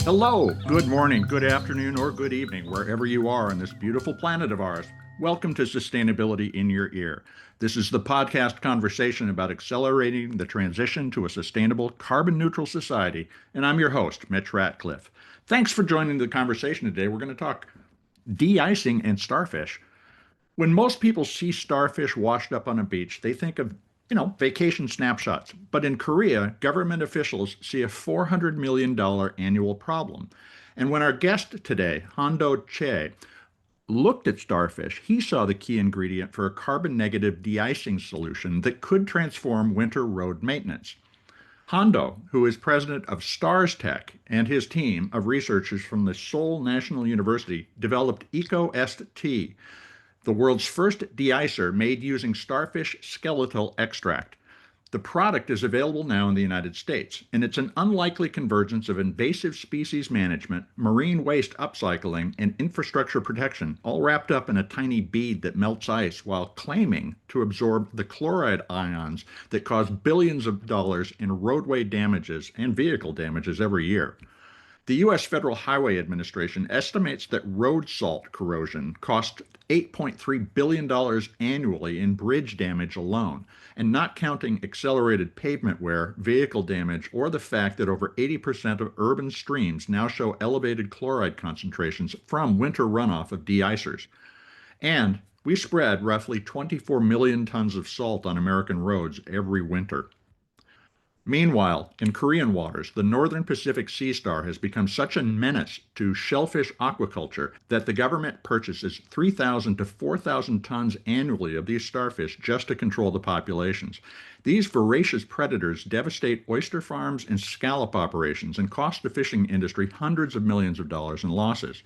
Hello, good morning, good afternoon, or good evening, wherever you are on this beautiful planet of ours. Welcome to Sustainability in Your Ear. This is the podcast conversation about accelerating the transition to a sustainable, carbon neutral society, and I'm your host, Mitch Ratcliffe. Thanks for joining the conversation today. We're going to talk de-icing and starfish. When most people see starfish washed up on a beach, they think of, vacation snapshots. But in Korea, government officials see a $400 million annual problem. And when our guest today, Hando Choi, looked at starfish, he saw the key ingredient for a carbon negative de-icing solution that could transform winter road maintenance. Hando, who is president of Stars Tech, and his team of researchers from the Seoul National University developed EcoST, the world's first de-icer made using starfish skeletal extract. The product is available now in the United States, and it's an unlikely convergence of invasive species management, marine waste upcycling, and infrastructure protection, all wrapped up in a tiny bead that melts ice while claiming to absorb the chloride ions that cause billions of dollars in roadway damages and vehicle damages every year. The U.S. Federal Highway Administration estimates that road salt corrosion costs $8.3 billion annually in bridge damage alone, and not counting accelerated pavement wear, vehicle damage, or the fact that over 80% of urban streams now show elevated chloride concentrations from winter runoff of de-icers. And we spread roughly 24 million tons of salt on American roads every winter. Meanwhile, in Korean waters, the northern Pacific sea star has become such a menace to shellfish aquaculture that the government purchases 3,000 to 4,000 tons annually of these starfish just to control the populations. These voracious predators devastate oyster farms and scallop operations and cost the fishing industry hundreds of millions of dollars in losses.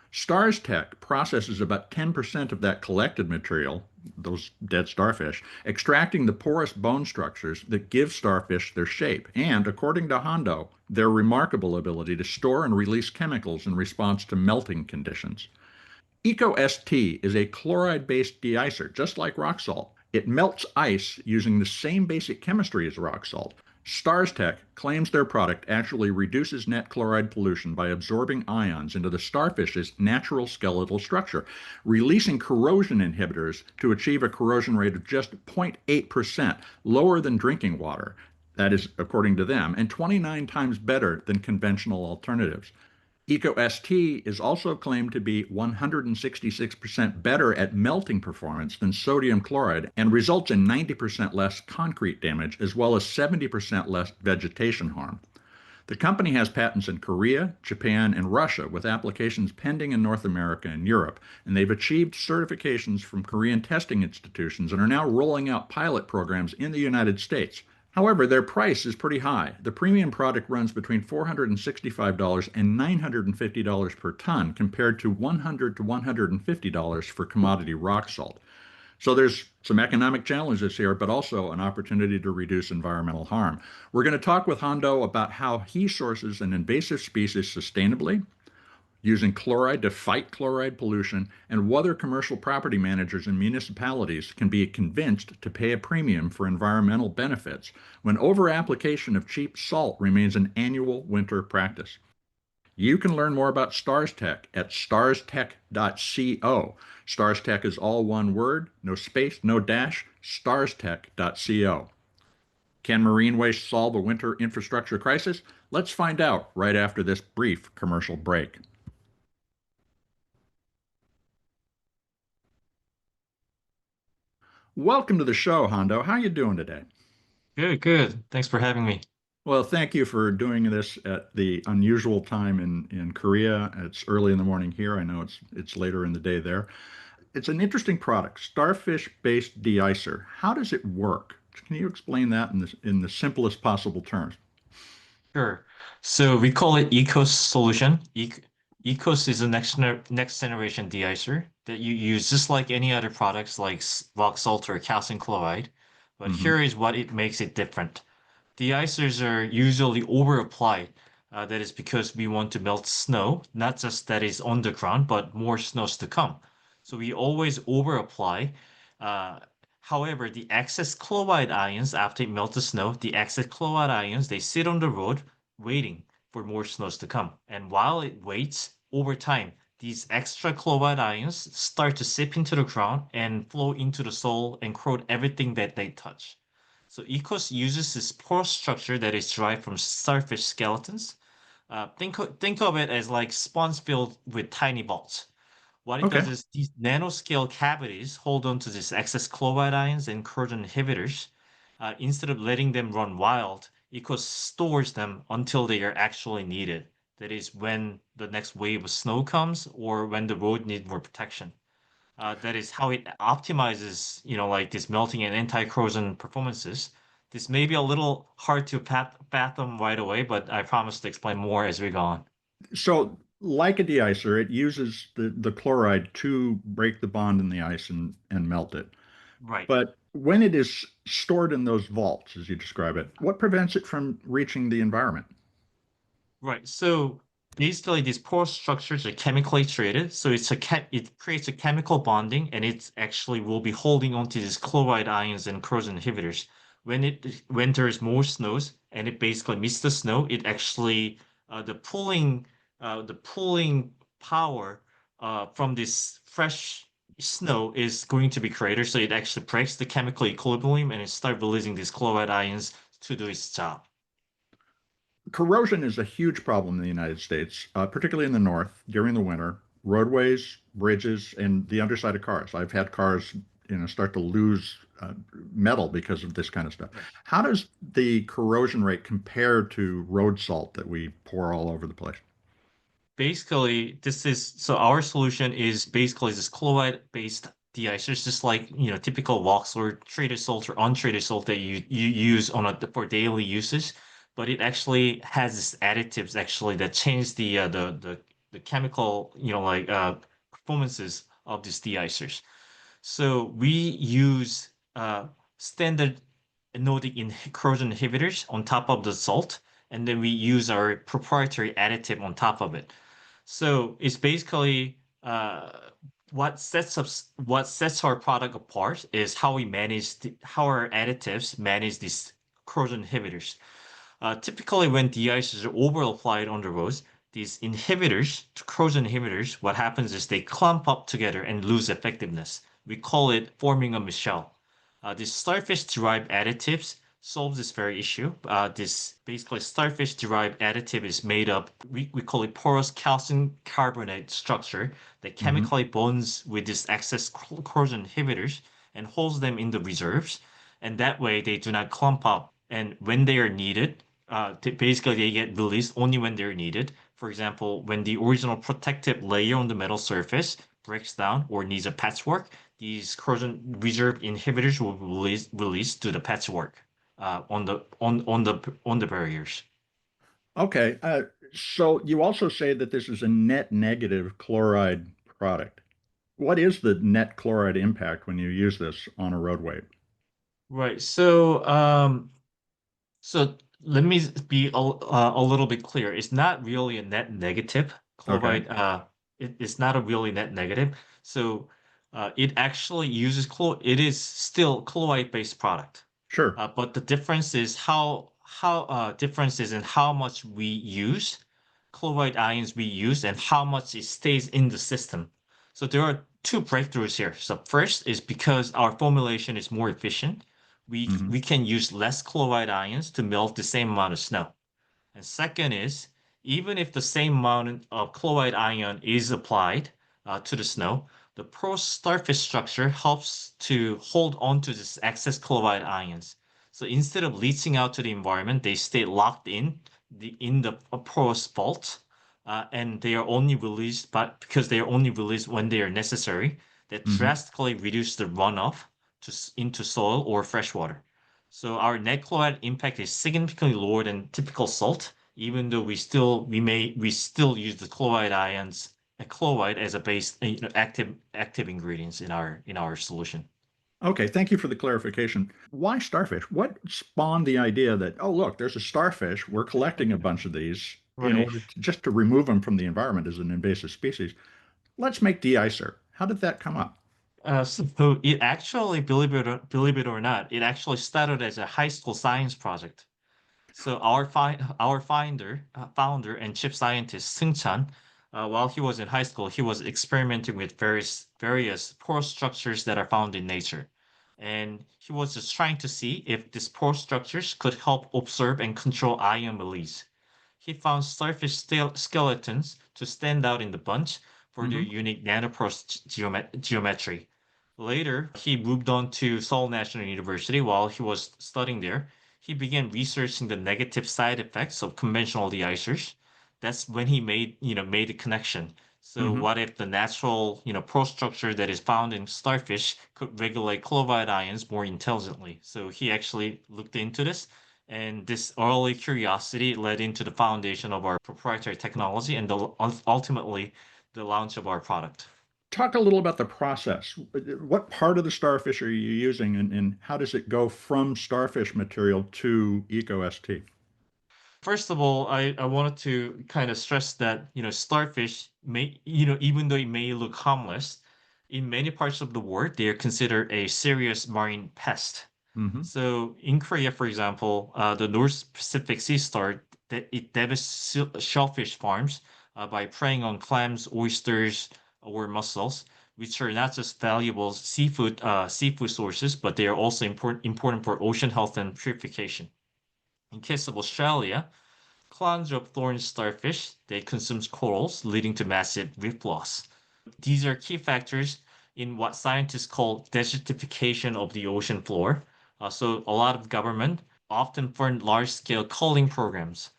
Stars Tech processes about 10% of that collected material, those dead starfish, extracting the porous bone structures that give starfish their shape and, according to Hando, their remarkable ability to store and release chemicals in response to melting conditions. EcoST is a chloride-based de-icer, just like rock salt. It melts ice using the same basic chemistry as rock salt. Stars Tech claims their product actually reduces net chloride pollution by absorbing ions into the starfish's natural skeletal structure, releasing corrosion inhibitors to achieve a corrosion rate of just 0.8%, lower than drinking water. That is, according to them, and 29 times better than conventional alternatives. EcoST is also claimed to be 166% better at melting performance than sodium chloride and results in 90% less concrete damage as well as 70% less vegetation harm. The company has patents in Korea, Japan, and Russia with applications pending in North America and Europe, and they've achieved certifications from Korean testing institutions and are now rolling out pilot programs in the United States. However, their price is pretty high. The premium product runs between $465 and $950 per ton compared to $100 to $150 for commodity rock salt. So there's some economic challenges here, but also an opportunity to reduce environmental harm. We're going to talk with Hondo about how he sources an invasive species sustainably, using chloride to fight chloride pollution, and whether commercial property managers and municipalities can be convinced to pay a premium for environmental benefits when over-application of cheap salt remains an annual winter practice. You can learn more about Stars Tech at starstech.co. Stars Tech is all one word, no space, no dash, starstech.co. Can marine waste solve a winter infrastructure crisis? Let's find out right after this brief commercial break. Welcome to the show, Hondo. How are you doing today? Good, good. Thanks for having me. Well, thank you for doing this at the unusual time in Korea. It's early in the morning here. I know it's later in the day there. It's an interesting product, starfish-based de-icer. How does it work? Can you explain that in the simplest possible terms? Sure. So we call it ECOS solution. ECOS is a next generation de-icer that you use just like any other products like rock salt or calcium chloride. But Hmm. here is what it makes it different. De-icers are usually over applied. That is because we want to melt snow, not just that is on the ground, but more snows to come. So we always over apply. Uh, However, the excess chloride ions, after it melts the snow, the excess chloride ions, they sit on the road waiting for more snows to come. And while it waits, over time, these extra chloride ions start to seep into the ground and flow into the soil and corrode everything that they touch. So ECOS uses this porous structure that is derived from starfish skeletons. Think of it as like sponge filled with tiny bolts. What it does Okay. is these nanoscale cavities hold on to these excess chloride ions and corrosion inhibitors. Instead of letting them run wild, ECOS stores them until they are actually needed. That is when the next wave of snow comes or when the road needs more protection. That is how it optimizes, like this melting and anti-corrosion performances. This may be a little hard to fathom right away, but I promise to explain more as we go on. So, like a de-icer, it uses the chloride to break the bond in the ice and melt it. Right. But when it is stored in those vaults, as you describe it, what prevents it from reaching the environment? Right. So basically, these porous structures are chemically treated. So it creates a chemical bonding, and it actually will be holding onto these chloride ions and corrosion inhibitors. When there's more snows and it basically meets the snow, it actually the pulling power from this fresh snow is going to be greater. So it actually breaks the chemical equilibrium and it start releasing these chloride ions to do its job. Corrosion is a huge problem in the United States, particularly in the north during the winter. Roadways, bridges, and the underside of cars. I've had cars, start to lose metal because of this kind of stuff. Right. How does the corrosion rate compare to road salt that we pour all over the place? Basically, our solution is basically this chloride-based de-icers, just like typical rocks or treated salt or untreated salt that you use for daily uses, but it actually has this additives actually that change the chemical performances of these de-icers. So we use standard corrosion inhibitors on top of the salt, and then we use our proprietary additive on top of it. So it's basically what sets our product apart is how how our additives manage these corrosion inhibitors. Typically, when de-icers are over-applied on the roads, these inhibitors, corrosion inhibitors, what happens is they clump up together and lose effectiveness. We call it forming a mishell. These starfish-derived additives solve this very issue. This basically starfish-derived additive is made up, we call it porous calcium carbonate structure that Hmm. chemically bonds with these excess corrosion inhibitors and holds them in the reserves. And that way they do not clump up. And when they are needed, basically they get released only when they're needed. For example, when the original protective layer on the metal surface breaks down or needs a patchwork, these corrosion reserve inhibitors will be released to the patchwork on the barriers. Okay. So you also say that this is a net negative chloride product. What is the net chloride impact when you use this on a roadway? Right. So let me be a little bit clear. It's not really a net negative. Okay. Chloride, it's not a really net negative. So it actually uses it is still chloride-based product. Sure. But the difference is how differences in how much we use, chloride ions we use, and how much it stays in the system. So there are two breakthroughs here. So first is because our formulation is more efficient, Hmm. we can use less chloride ions to melt the same amount of snow. And second is, even if the same amount of chloride ion is applied to the snow, the porous surface structure helps to hold on to this excess chloride ions. So instead of leaching out to the environment, they stay locked in the porous vault, and they are only released, but because they are only released when they are necessary, that Hmm. drastically reduce the runoff into soil or fresh water. So our net chloride impact is significantly lower than typical salt, even though we still use the chloride ions, chloride as a base, active ingredients in our solution. Okay, thank you for the clarification. Why starfish? What spawned the idea that, oh, look, there's a starfish. We're collecting a bunch of these in Right. order to, just to remove them from the environment as an invasive species. Let's make de-icer. How did that come up? So it actually, believe it or not, it actually started as a high school science project. So founder and chief scientist Seung Chan, while he was in high school, he was experimenting with various pore structures that are found in nature, and he was just trying to see if these pore structures could help observe and control ion release. He found starfish skeletons to stand out in the bunch for their Hmm. unique nanopore geometry. Later, he moved on to Seoul National University. While he was studying there, he began researching the negative side effects of conventional de-icers. That's when he made the connection. So Hmm. what if the natural, pore structure that is found in starfish could regulate chloride ions more intelligently? So he actually looked into this, and this early curiosity led into the foundation of our proprietary technology and ultimately the launch of our product. Talk a little about the process. What part of the starfish are you using, and how does it go from starfish material to EcoST? First of all, I wanted to kind of stress that, starfish even though it may look harmless, in many parts of the world, they are considered a serious marine pest. Hmm. So in Korea, for example, the North Pacific Sea Star, that it devastates shellfish farms by preying on clams, oysters, or mussels, which are not just valuable seafood sources, but they are also important for ocean health and purification. In case of Australia, clones of thorn starfish, they consume corals, leading to massive reef loss. These are key factors in what scientists call desertification of the ocean floor. So a lot of government often fund large-scale culling programs,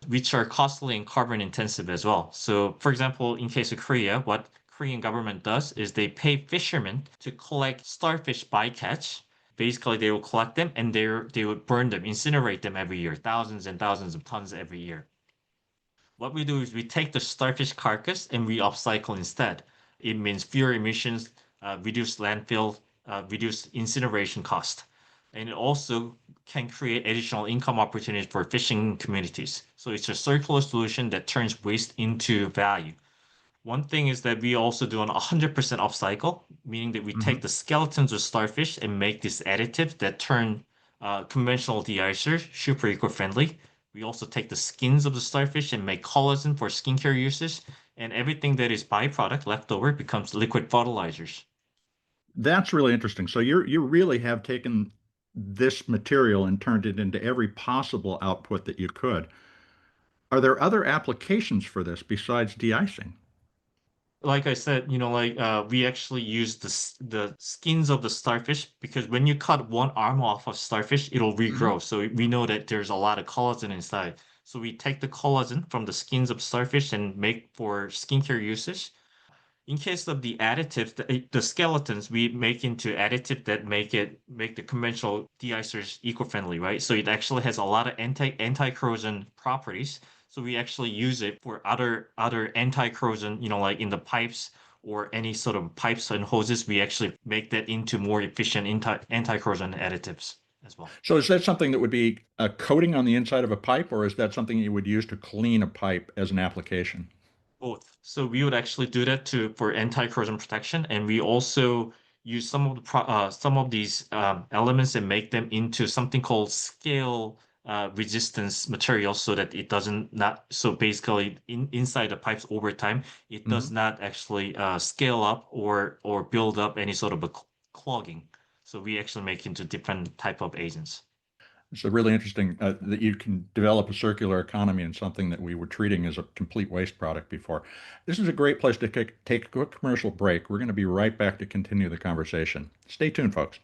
which are costly and carbon intensive as well. So, for example, in case of Korea, what Korean government does is they pay fishermen to collect starfish bycatch. Basically, they will collect them and they would burn them, incinerate them every year, thousands and thousands of tons every year. What we do is we take the starfish carcass and we upcycle instead. It means fewer emissions, reduced landfill, reduced incineration cost. And it also can create additional income opportunities for fishing communities. So it's a circular solution that turns waste into value. One thing is that we also do an 100% upcycle, meaning that we take Hmm. the skeletons of starfish and make these additives that turn conventional de-icers super eco-friendly. We also take the skins of the starfish and make collagen for skincare uses, and everything that is byproduct left over becomes liquid fertilizers. That's really interesting. So you really have taken this material and turned it into every possible output that you could. Are there other applications for this besides de-icing? Like I said, we actually use the skins of the starfish because when you cut one arm off of starfish, it'll Hmm. regrow. So we know that there's a lot of collagen inside. So we take the collagen from the skins of starfish and make for skincare usage. In case of the additives, the skeletons we make into additive that make the conventional de-icers eco-friendly, right? So it actually has a lot of anti-corrosion properties. So we actually use it for other anti-corrosion, like in the pipes or any sort of pipes and hoses. We actually make that into more efficient anti-corrosion additives as well. So is that something that would be a coating on the inside of a pipe, or is that something you would use to clean a pipe as an application? Both. So we would actually do that for anti-corrosion protection, and we also use some of these elements and make them into something called scale resistance materials, so that it doesn't not so basically inside the pipes over time it does Hmm. not actually scale up or build up any sort of a clogging. So we actually make into different type of agents. It's really interesting that you can develop a circular economy in something that we were treating as a complete waste product before. This is a great place to take a quick commercial break. We're going to be right back to continue the conversation. Stay tuned, folks.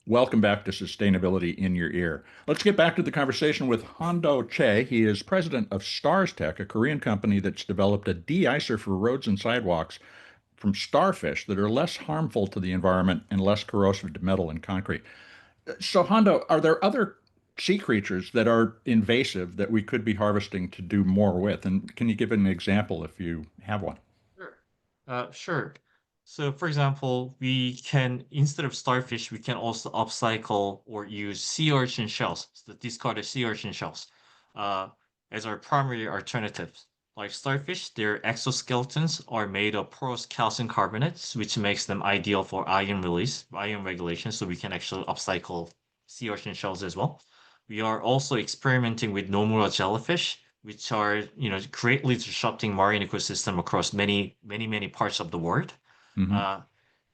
Welcome back to Sustainability in Your Ear. Let's get back to the conversation with Hando Choi. He is president of Stars Tech, a Korean company that's developed a de-icer for roads and sidewalks from starfish that are less harmful to the environment and less corrosive to metal and concrete. So, Hondo, are there other sea creatures that are invasive that we could be harvesting to do more with? And can you give an example if you have one? Sure. Sure. So, for example, we can, instead of starfish, we can also upcycle or use sea urchin shells, so the discarded sea urchin shells, uh, as our primary alternatives. Like starfish, their exoskeletons are made of porous calcium carbonates, which makes them ideal for iron release, iron regulation, so we can actually upcycle sea urchin shells as well. We are also experimenting with nomura jellyfish, which are, greatly disrupting marine ecosystem across many parts of the world. Hmm. Uh,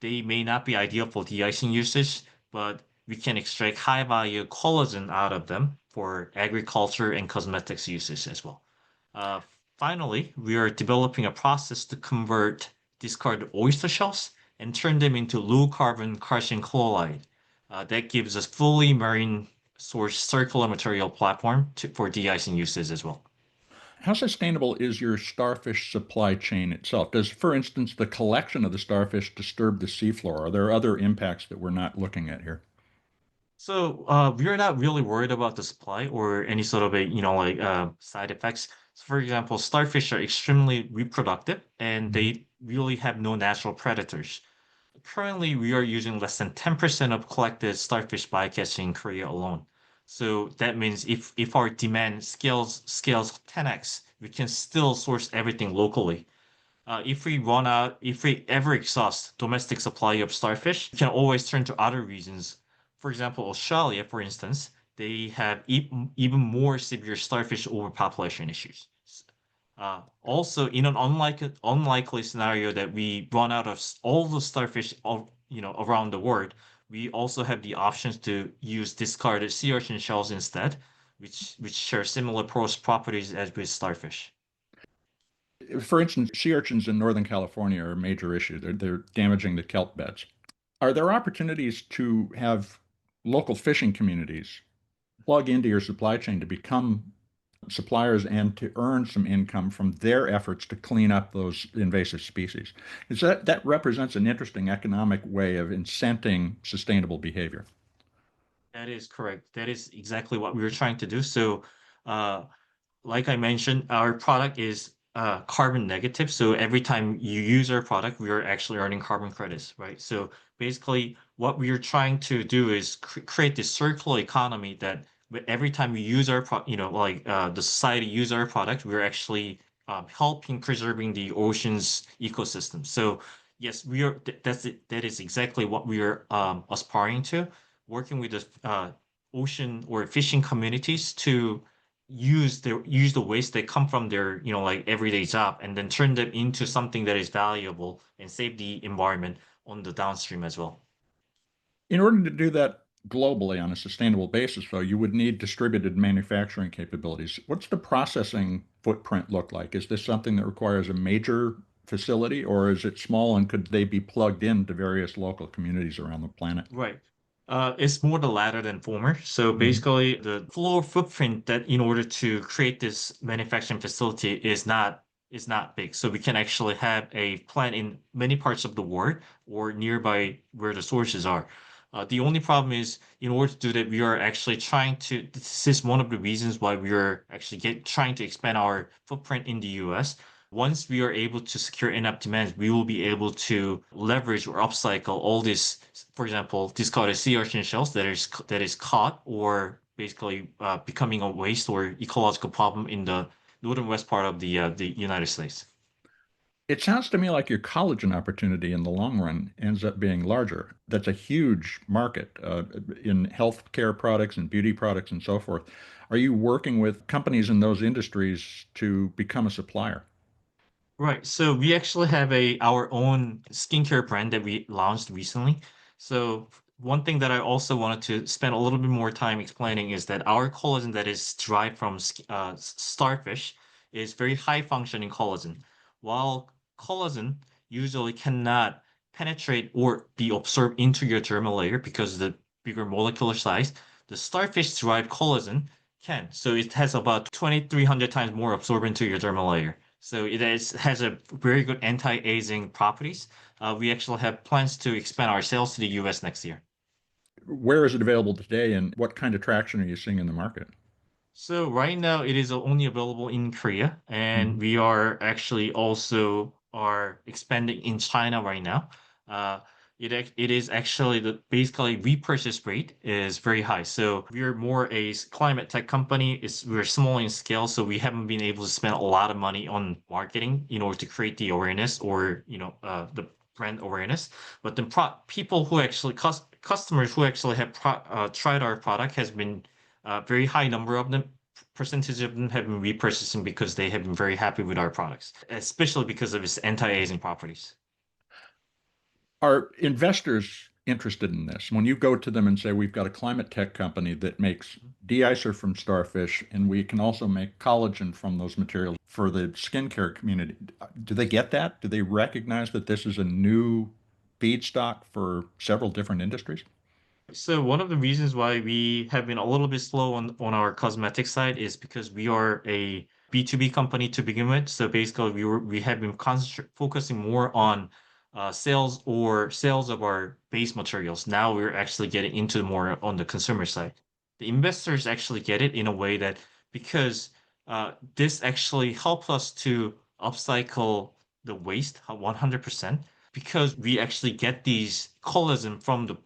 they may not be ideal for de-icing usage, but we can extract high-value collagen out of them for agriculture and cosmetics uses as well. Uh, Finally, we are developing a process to convert discarded oyster shells and turn them into low-carbon calcium chloride. That gives us fully marine source circular material platform for de-icing uses as well. How sustainable is your starfish supply chain itself? Does, for instance, the collection of the starfish disturb the seafloor? Are there other impacts that we're not looking at here? So we're not really worried about the supply or any sort of side effects. So for example, starfish are extremely reproductive and Mhm. they really have no natural predators. Currently, we are using less than 10% of collected starfish bycatch in Korea alone. So that means if our demand scales 10x, we can still source everything locally. If we ever exhaust domestic supply of starfish, we can always turn to other regions. For example, Australia, for instance, they have even more severe starfish overpopulation issues. Also, in an unlikely scenario that we run out of all the starfish around the world, we also have the options to use discarded sea urchin shells instead, which share similar porous properties as with starfish. For instance, sea urchins in Northern California are a major issue. They're damaging the kelp beds. Are there opportunities to have local fishing communities plug into your supply chain to become suppliers and to earn some income from their efforts to clean up those invasive species? Is that represents an interesting economic way of incenting sustainable behavior? That is correct. That is exactly what we were trying to do. So, uh, like I mentioned, our product is carbon negative. So every time you use our product, we are actually earning carbon credits, right? So basically, what we are trying to do is create this circular economy that every time we use our the society use our product, we're actually helping preserving the ocean's ecosystem. So yes, we are. That's it. That is exactly what we are aspiring to, working with the ocean or fishing communities to use the waste that come from their everyday job and then turn them into something that is valuable and save the environment on the downstream as well. In order to do that globally on a sustainable basis, though, you would need distributed manufacturing capabilities. What's the processing footprint look like? Is this something that requires a major facility, or is it small and could they be plugged into various local communities around the planet? Right. It's more the latter than former. So Mhm. basically, the floor footprint that in order to create this manufacturing facility is not big. So we can actually have a plant in many parts of the world or nearby where the sources are. The only problem is, in order to do that, we are actually trying to. This is one of the reasons why we are actually trying to expand our footprint in the U.S. Once we are able to secure enough demand, we will be able to leverage or upcycle all this, for example, discarded sea urchin shells that is caught or basically becoming a waste or ecological problem in the northern west part of the United States. It sounds to me like your collagen opportunity in the long run ends up being larger. That's a huge market in healthcare products and beauty products and so forth. Are you working with companies in those industries to become a supplier? Right. So we actually have our own skincare brand that we launched recently. So one thing that I also wanted to spend a little bit more time explaining is that our collagen that is derived from starfish is very high functioning collagen. While collagen usually cannot penetrate or be absorbed into your dermal layer because of the bigger molecular size, the starfish derived collagen can. So it has about 2,300 times more absorbent to your dermal layer. So has a very good anti-aging properties. We actually have plans to expand our sales to the US next year. Where is it available today, and what kind of traction are you seeing in the market? So right now it is only available in Korea, and Mhm. we are actually also are expanding in China right now. Uh, It is actually the basically repurchase rate is very high. So we're more a climate tech company. We're small in scale, so we haven't been able to spend a lot of money on marketing in order to create the awareness or the brand awareness. But the people who actually customers who actually have tried our product has been very high number of them. Percentage of them have been repurchasing because they have been very happy with our products, especially because of its anti-aging properties. Are investors interested in this? When you go to them and say, we've got a climate tech company that makes de-icer from starfish, and we can also make collagen from those materials for the skincare community, do they get that? Do they recognize that this is a new feedstock for several different industries? So one of the reasons why we have been a little bit slow on our cosmetic side is because we are a B2B company to begin with. So basically we have been focusing more on sales of our base materials. Now we're actually getting into more on the consumer side. The investors actually get it in a way that because this actually helps us to upcycle the waste 100% because we actually get these collagen from the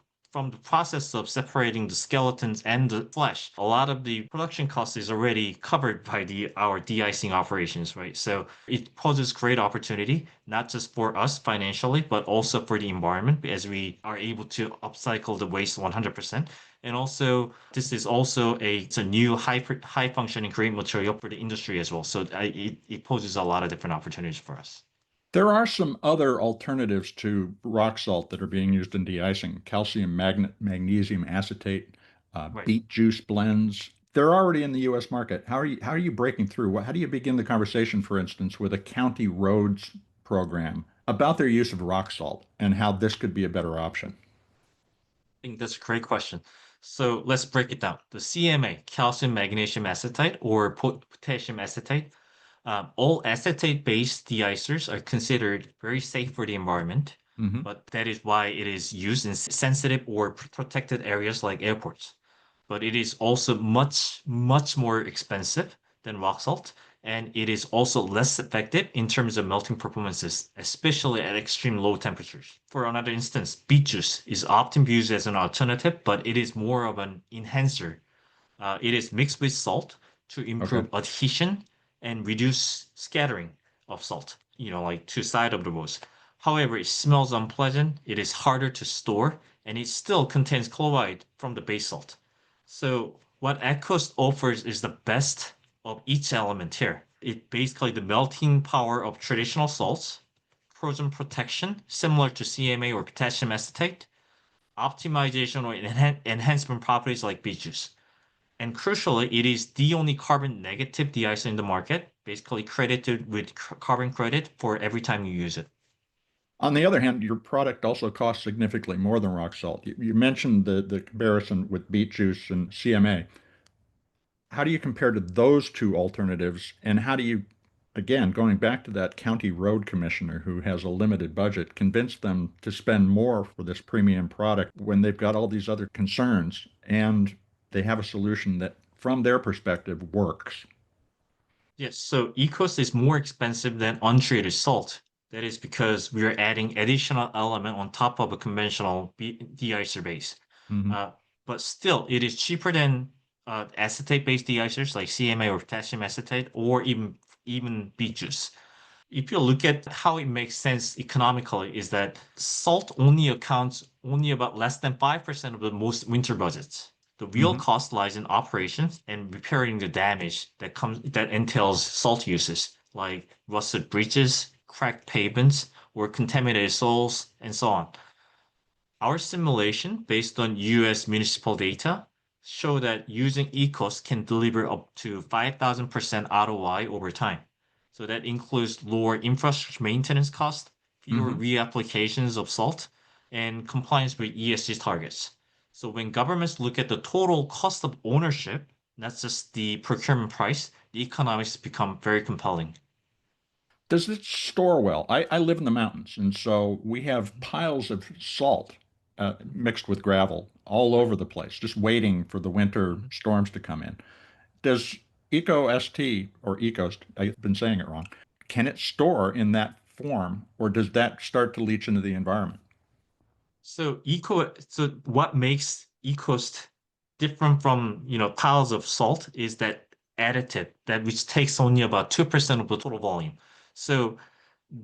process of separating the skeletons and the flesh. A lot of the production cost is already covered by our de-icing operations, right? So it poses great opportunity, not just for us financially, but also for the environment as we are able to upcycle the waste 100%. And also, this is also it's a new high functioning great material for the industry as well. So it poses a lot of different opportunities for us. There are some other alternatives to rock salt that are being used in de-icing: calcium magnesium acetate, Right. beet juice blends. They're already in the U.S. market. How are you breaking through? How do you begin the conversation, for instance, with a county roads program about their use of rock salt and how this could be a better option? I think that's a great question. So let's break it down. The CMA, calcium magnesium acetate or potassium acetate, all acetate-based de-icers are considered very safe for the environment, Hmm. but that is why it is used in sensitive or protected areas like airports. But it is also much, much more expensive than rock salt, and it is also less effective in terms of melting performances, especially at extreme low temperatures. For another instance, beet juice is often used as an alternative, but it is more of an enhancer. It is mixed with salt to Okay. improve adhesion and reduce scattering of salt, like to side of the roads. However, it smells unpleasant, it is harder to store, and it still contains chloride from the base salt. So what Aquos offers is the best of each element here. It basically the melting power of traditional salts, corrosion protection, similar to CMA or potassium acetate, optimization or enhancement properties like beet juice. And crucially, it is the only carbon negative de-icer in the market, basically credited with carbon credit for every time you use it. On the other hand, your product also costs significantly more than rock salt. You mentioned the comparison with beet juice and CMA. How do you compare to those two alternatives? And how do you, again, going back to that county road commissioner who has a limited budget, convince them to spend more for this premium product when they've got all these other concerns and they have a solution that, from their perspective, works? Yes, so ECOS is more expensive than untreated salt. That is because we are adding additional element on top of a conventional de-icer base. Hmm. Uh, but still, it is cheaper than acetate-based de-icers like CMA or potassium acetate or even beet juice. If you look at how it makes sense economically, is that salt only accounts only about less than 5% of the most winter budgets. The real Hmm. cost lies in operations and repairing the damage that entails salt uses, like rusted bridges, cracked pavements, or contaminated soils, and so on. Our simulation, based on US municipal data, show that using ECOS can deliver up to 5,000% ROI over time. So that includes lower infrastructure maintenance cost, fewer Hmm. reapplications of salt, and compliance with ESG targets. So when governments look at the total cost of ownership, not just the procurement price, the economics become very compelling. Does it store well? I live in the mountains, and so we have piles of salt mixed with gravel all Right. over the place, just waiting for the winter Mhm. storms to come in. Does EcoST or Ecost, I've been saying it wrong, can it store in that form, or does that start to leach into the environment? So what makes ECOAST different from, piles of salt is that additive that which takes only about 2% of the total volume. So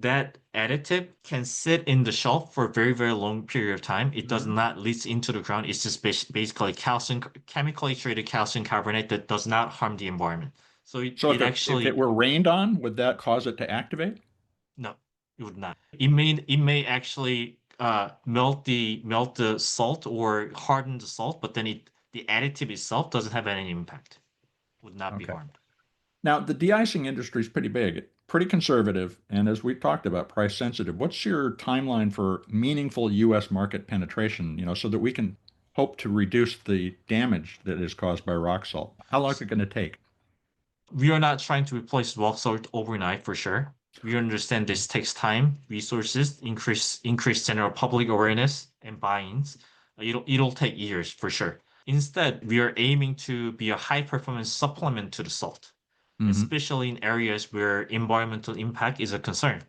that additive can sit in the shelf for a very, very long period of time. It does Mhm. not leach into the ground. It's just basically calcium, chemically treated calcium carbonate that does not harm the environment. So it, So it if it actually were rained on, would that cause it to activate? No, it would not. It may actually melt the salt or harden the salt, but then the additive itself doesn't have any impact. Would not be Okay. harmed. Now, the de-icing industry is pretty big, pretty conservative, and as we talked about, price sensitive. What's your timeline for meaningful U.S. market penetration, so that we can hope to reduce the damage that is caused by rock salt? How long is it going to take? We are not trying to replace rock salt overnight for sure. We understand this takes time, resources, increase general public awareness and buy-ins. It'll take years for sure. Instead, we are aiming to be a high performance supplement to the salt, Hmm. especially in areas where environmental impact is a concern.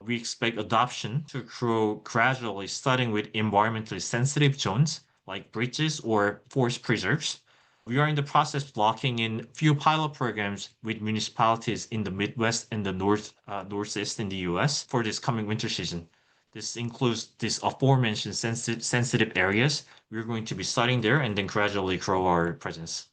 We expect adoption to grow gradually, starting with environmentally sensitive zones like bridges or forest preserves. We are in the process of locking in few pilot programs with municipalities in the Midwest and the Northeast in the US for this coming winter season. This includes these aforementioned sensitive areas. We're going to be starting there and then gradually grow our presence.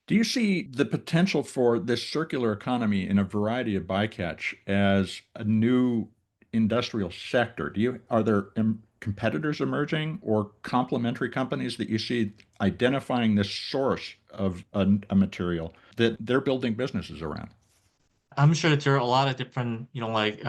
Do you see the potential for this circular economy in a variety of bycatch as a new industrial sector? Are there competitors emerging or complementary companies that you see identifying this source of a material that they're building businesses around? I'm sure that there are a lot of different, like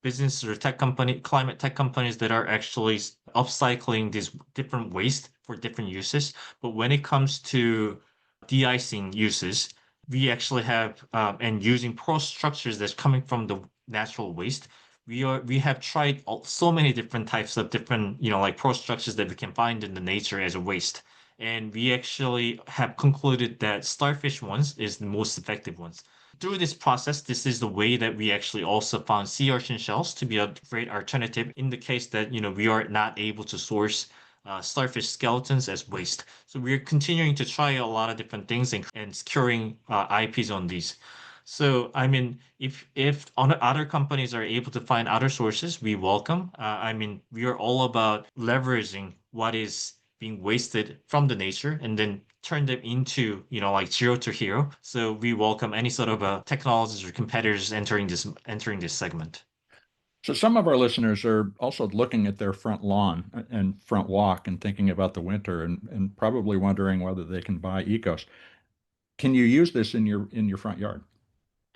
business or climate tech companies that are actually upcycling these different waste for different uses. But when it comes to de-icing uses, we actually have and using pro structures that's coming from the natural waste. We have tried so many different types of different, like pro structures that we can find in the nature as a waste. And we actually have concluded that starfish ones is the most effective ones. Through this process, this is the way that we actually also found sea urchin shells to be a great alternative in the case that, we are not able to source starfish skeletons as waste. So we're continuing to try a lot of different things and securing IPs on these. So I mean, if other companies are able to find other sources, we welcome. I mean, we are all about leveraging what is being wasted from the nature and then turn them into, like zero to hero. So we welcome any sort of technologies or competitors entering this segment. So some of our listeners are also looking at their front lawn and front walk and thinking about the winter and probably wondering whether they can buy Ecos. Can you use this in your front yard?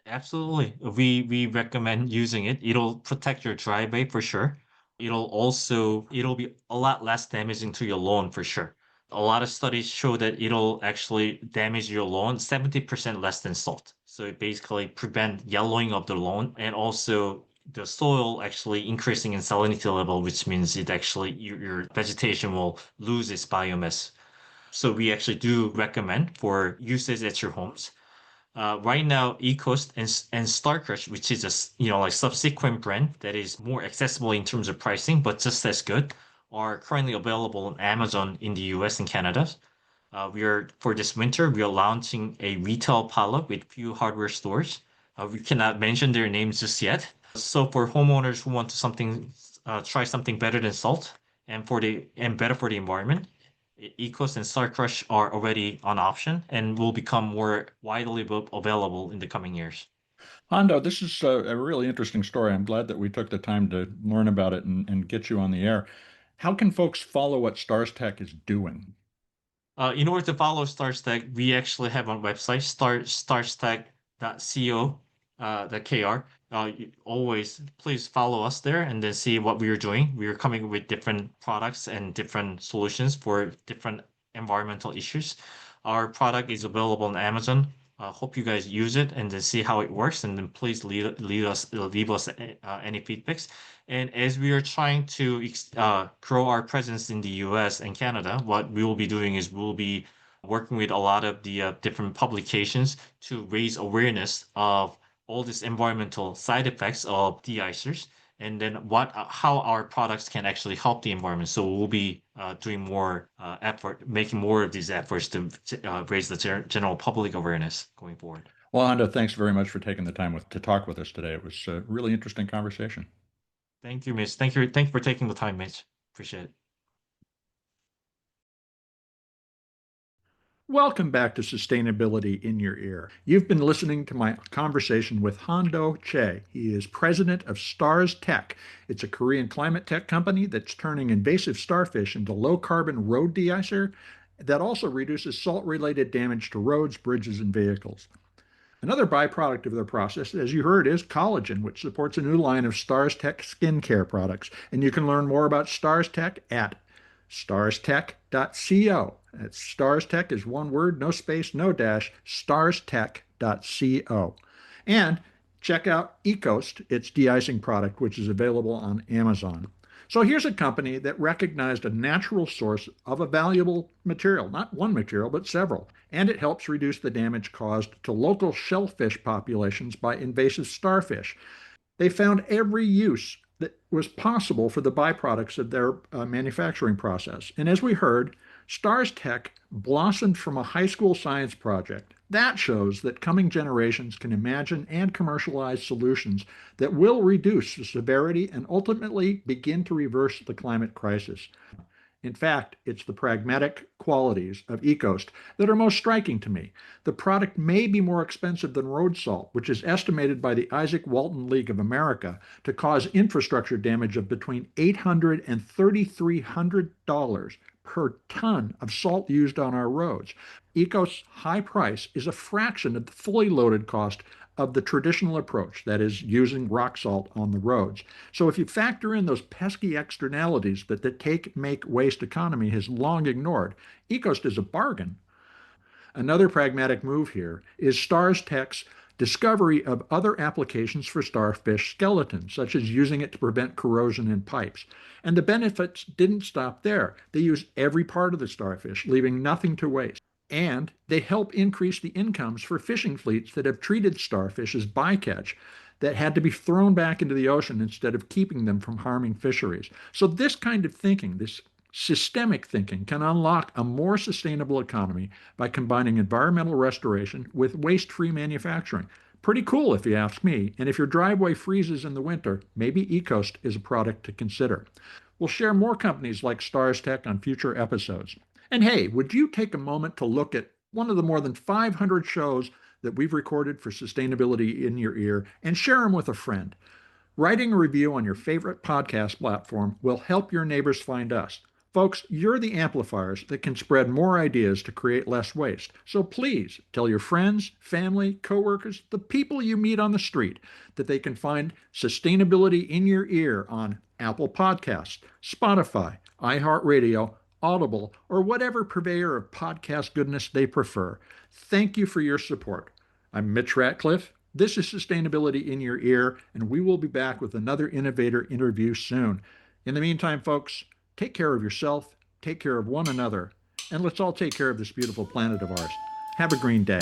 Absolutely. We recommend using it. It'll protect your driveway for sure. It'll be a lot less damaging to your lawn for sure. A lot of studies show that it'll actually damage your lawn 70% less than salt. So it basically prevent yellowing of the lawn and also the soil actually increasing in salinity level, which means it actually your vegetation will lose its biomass. So we actually do recommend for uses at your homes. Right now, eCoast and Starcrush, which is like subsequent brand that is more accessible in terms of pricing, but just as good, are currently available on Amazon in the US and Canada. For this winter, we are launching a retail pilot with few hardware stores. We cannot mention their names just yet. So for homeowners who want to try something better than salt and better for the environment, Ecos and Star Crush are already on option and will become more widely available in the coming years. Hondo, this is a really interesting story. I'm glad that we took the time to learn about it and get you on the air. How can folks follow what Stars Tech is doing? In order to follow StarStack, we actually have a website, starstack.co, .kr. Always please follow us there and then see what we are doing. We are coming with different products and different solutions for different environmental issues. Our product is available on Amazon. Hope you guys use it and then see how it works. And then please leave us any feedbacks. And as we are trying to grow our presence in the US and Canada, what we will be doing is we'll be working with a lot of the different publications to raise awareness of all these environmental side effects of de-icers. and then how our products can actually help the environment. So we'll be doing more effort, making more of these efforts to raise the general public awareness going forward. Well, Hando, thanks very much for taking the time to talk with us today. It was a really interesting conversation. Thank you, Mitch. Thank you for taking the time, Mitch. Appreciate it. Welcome back to Sustainability in Your Ear. You've been listening to my conversation with Hando Choi. He is president of Stars Tech. It's a Korean climate tech company that's turning invasive starfish into low-carbon road de-icer that also reduces salt-related damage to roads, bridges, and vehicles. Another byproduct of their process, as you heard, is collagen, which supports a new line of Stars Tech skincare products. And you can learn more about Stars Tech at starstech.co. That's Stars Tech is one word, no space, no dash, starstech.co. And check out Ecost, its de-icing product, which is available on Amazon. So here's a company that recognized a natural source of a valuable material, not one material, but several, and it helps reduce the damage caused to local shellfish populations by invasive starfish. They found every use that was possible for the byproducts of their manufacturing process. And as we heard, Stars Tech blossomed from a high school science project. That shows that coming generations can imagine and commercialize solutions that will reduce the severity and ultimately begin to reverse the climate crisis. In fact, it's the pragmatic qualities of Ecost that are most striking to me. The product may be more expensive than road salt, which is estimated by the Isaac Walton League of America to cause infrastructure damage of between $800 and $3,300 per ton of salt used on our roads. Ecost's high price is a fraction of the fully loaded cost of the traditional approach, that is, using rock salt on the roads. So if you factor in those pesky externalities that the take, make, waste economy has long ignored, Ecost is a bargain. Another pragmatic move here is Stars Tech's discovery of other applications for starfish skeletons, such as using it to prevent corrosion in pipes. And the benefits didn't stop there. They use every part of the starfish, leaving nothing to waste. And they help increase the incomes for fishing fleets that have treated starfish as bycatch that had to be thrown back into the ocean instead of keeping them from harming fisheries. So, this kind of thinking, this systemic thinking, can unlock a more sustainable economy by combining environmental restoration with waste free manufacturing. Pretty cool, if you ask me. And if your driveway freezes in the winter, maybe Ecost is a product to consider. We'll share more companies like Stars Tech on future episodes. And hey, would you take a moment to look at one of the more than 500 shows that we've recorded for Sustainability in Your Ear and share them with a friend? Writing a review on your favorite podcast platform will help your neighbors find us. Folks, you're the amplifiers that can spread more ideas to create less waste. So please tell your friends, family, coworkers, the people you meet on the street that they can find Sustainability in Your Ear on Apple Podcasts, Spotify, iHeartRadio, Audible, or whatever purveyor of podcast goodness they prefer. Thank you for your support. I'm Mitch Ratcliffe. This is Sustainability in Your Ear, and we will be back with another innovator interview soon. In the meantime, folks, take care of yourself, take care of one another, and let's all take care of this beautiful planet of ours. Have a green day.